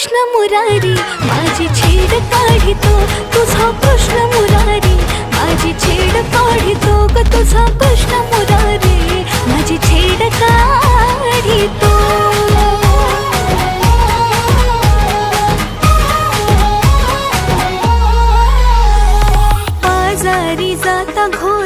कृष्ण मुरारी माझी छेड काढितो तुझा कृष्ण मुरारी माझी छेड काढितो ग तुझा कृष्ण मुरारी माझी छेड काढितो बाजारी जाता घोर